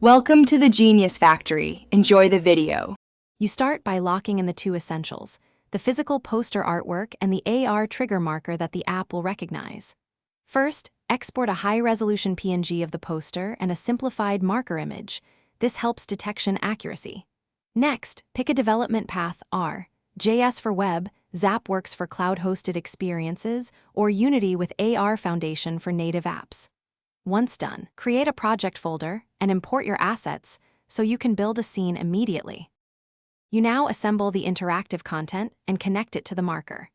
Welcome to the Genius Factory. Enjoy the video. You start by locking in the two essentials, the physical poster artwork and the AR trigger marker that the app will recognize. First, export a high-resolution PNG of the poster and a simplified marker image. This helps detection accuracy. Next, pick a development path R, JS for web, ZapWorks for cloud-hosted experiences, or Unity with AR Foundation for native apps. Once done, create a project folder and import your assets so you can build a scene immediately. You now assemble the interactive content and connect it to the marker.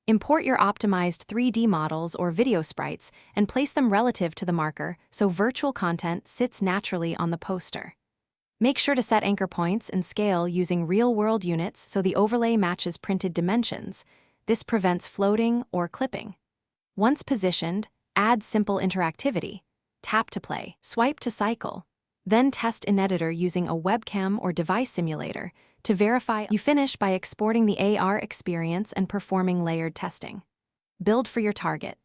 Import your optimized 3D models or video sprites and place them relative to the marker so virtual content sits naturally on the poster. Make sure to set anchor points and scale using real-world units so the overlay matches printed dimensions. This prevents floating or clipping. Once positioned, add simple interactivity. Tap to play, swipe to cycle, then test in editor using a webcam or device simulator to verify. You finish by exporting the AR experience and performing layered testing. Build for your target.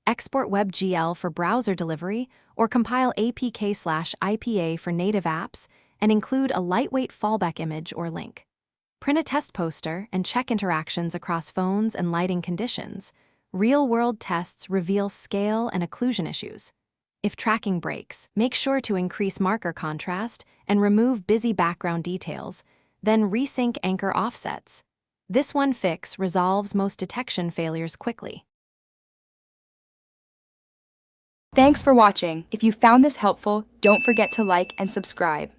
Export WebGL for browser delivery or compile APK/IPA for native apps and include a lightweight fallback image or link. Print a test poster and check interactions across phones and lighting conditions. Real-world tests reveal scale and occlusion issues. If tracking breaks, make sure to increase marker contrast and remove busy background details, then resync anchor offsets. This one fix resolves most detection failures quickly. Thanks for watching. If you found this helpful, don't forget to like and subscribe.